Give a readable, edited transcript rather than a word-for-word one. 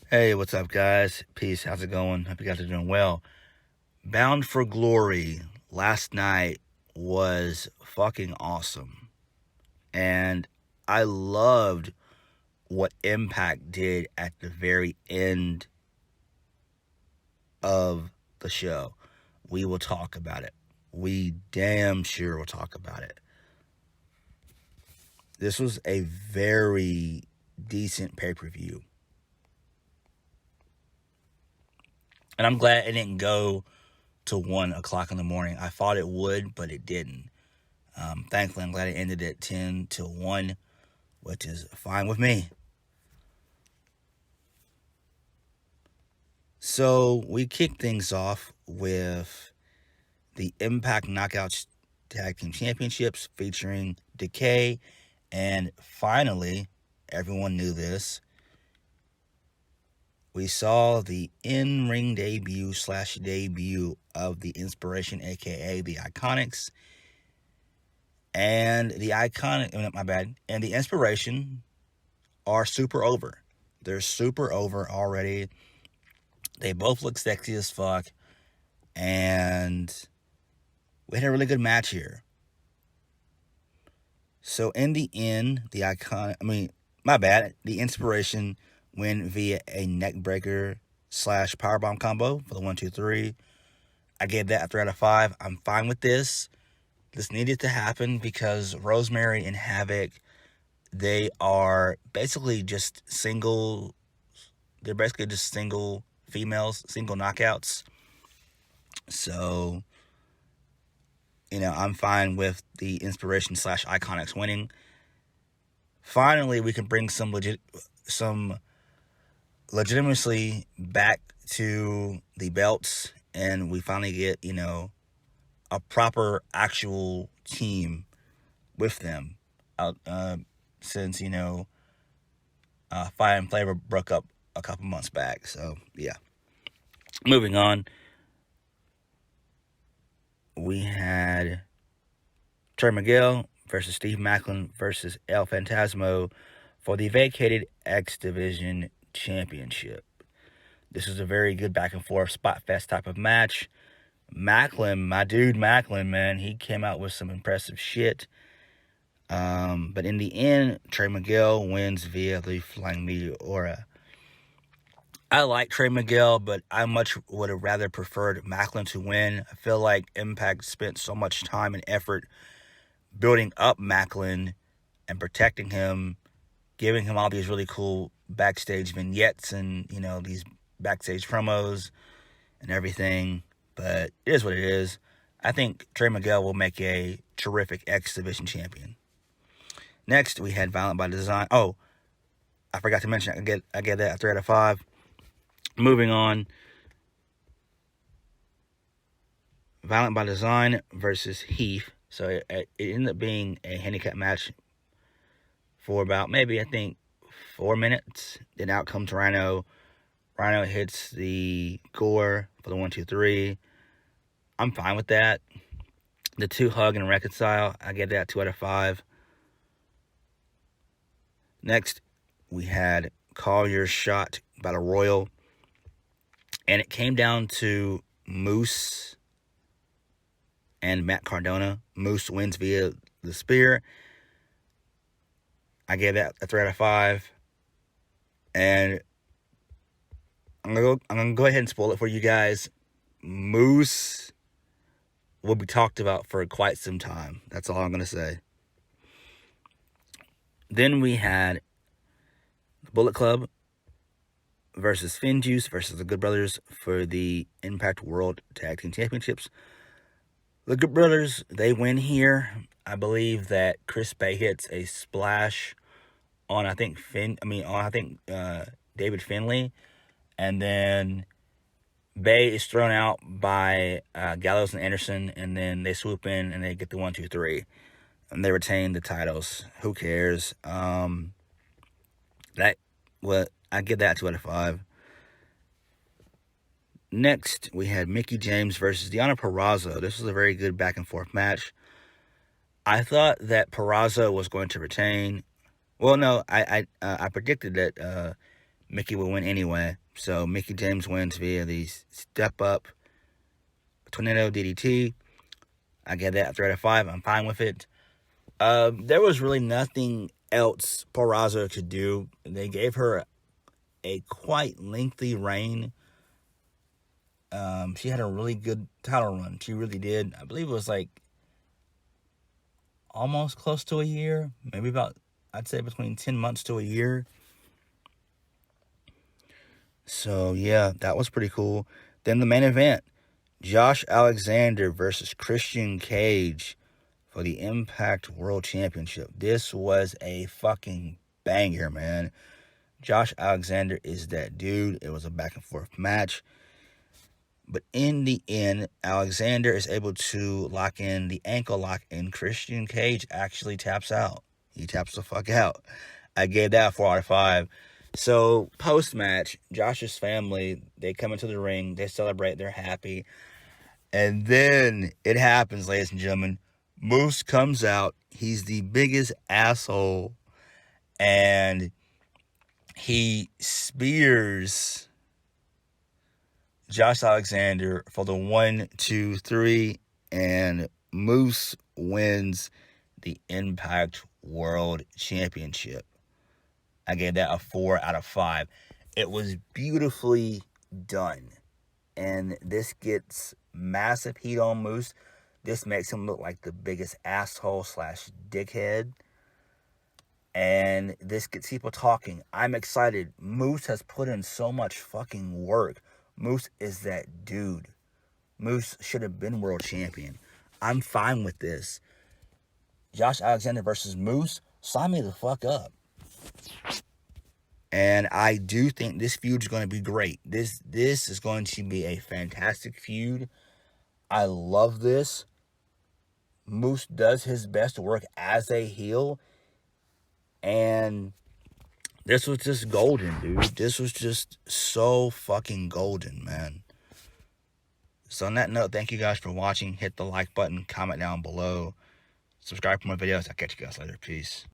Hey, what's up, guys? Peace. How's it going? Hope you guys are doing well. Bound for Glory last night was fucking awesome. And I loved what Impact did at the very end of the show. We will talk about it. We damn sure will talk about it. This was a very decent pay-per-view. And I'm glad it didn't go to 1 o'clock in the morning. I thought it would, but it didn't. Thankfully, I'm glad it ended at 10 till 1, which is fine with me. So we kick things off with the Impact Knockouts Tag Team Championships featuring Decay, and finally, everyone knew this, we saw the in-ring debut of the IInspiration, aka the IIconics, and the and the Inspiration are super over. They're super over already. They both look sexy as fuck, and we had a really good match here. So in the end, the Inspiration win via a neckbreaker / powerbomb combo for the 1, 2, 3. I gave that a 3 out of 5. I'm fine with this. This needed to happen because Rosemary and Havoc, they are basically just single. They're basically just single females, single knockouts. So, I'm fine with the Inspiration / IIconics winning. Finally, we can bring some legitimacy back to the belts, and we finally get, a proper actual team with them. Since, Fire and Flavor broke up a couple months back. So, yeah. Moving on. We had Trey Miguel versus Steve Maclin versus El Phantasmo for the vacated X Division Championship. This is a very good back and forth spot fest type of match. Maclin, my dude Maclin, man, he came out with some impressive shit. But in the end, Trey Miguel wins via the Flying Meteora. I like Trey Miguel, but I much would have rather preferred Maclin to win. I feel like Impact spent so much time and effort building up Maclin and protecting him, giving him all these really cool backstage vignettes and, these backstage promos and everything. But it is what it is. I think Trey Miguel will make a terrific X Division champion. Next, we had Violent by Design. Oh, I forgot to mention, I get that a 3 out of 5. Moving on. Violent by Design versus Heath. So it ended up being a handicap match for about maybe, I think, 4 minutes. Then out comes Rhino. Rhino hits the Gore for the 1, 2, 3. I'm fine with that. The two hug and reconcile. I get that 2 out of 5. Next, we had Call Your Shot Battle Royal. And it came down to Moose and Matt Cardona. Moose wins via the spear. I gave that a 3 out of 5. And I'm gonna go ahead and spoil it for you guys. Moose will be talked about for quite some time. That's all I'm gonna say. Then we had the Bullet Club versus Finjuice versus the Good Brothers for the Impact World Tag Team Championships. The Good Brothers, they win here. I believe that Chris Bay hits a splash on David Finlay, and then Bay is thrown out by Gallows and Anderson, and then they swoop in and they get the 1, 2, 3, and they retain the titles. Who cares? I give that 2 out of 5. Next, we had Mickie James versus Deonna Purrazzo. This was a very good back and forth match. I thought that Purrazzo was going to retain. Well, no, I predicted that Mickey would win anyway. So Mickey James wins via the step up tornado DDT. I get that 3 out of 5. I'm fine with it. There was really nothing else Purrazzo could do. They gave her a quite lengthy reign. She had a really good title run. She really did. I believe it was like almost close to a year. Maybe about, I'd say between 10 months to a year. So, yeah, that was pretty cool. Then the main event, Josh Alexander versus Christian Cage for the Impact World Championship. This was a fucking banger, man. Josh Alexander is that dude. It was a back and forth match. But in the end, Alexander is able to lock in the ankle lock, and Christian Cage actually taps out. He taps the fuck out. I gave that 4 out of 5. So, post-match, Josh's family, they come into the ring, they celebrate, they're happy. And then it happens, ladies and gentlemen. Moose comes out. He's the biggest asshole. And he spears Josh Alexander for the 1, 2, 3. And Moose wins the Impact World Championship. I gave that a 4 out of 5. It was beautifully done. And this gets massive heat on Moose. This makes him look like the biggest asshole / dickhead. And this gets people talking. I'm excited. Moose has put in so much fucking work. Moose is that dude. Moose should have been world champion. I'm fine with this. Josh Alexander versus Moose, sign me the fuck up. And I do think this feud is going to be great. This is going to be a fantastic feud. I love this. Moose does his best to work as a heel. And this was just golden, dude. This was just so fucking golden, man. So on that note, thank you guys for watching. Hit the like button, comment down below. Subscribe for more videos. I'll catch you guys later. Peace.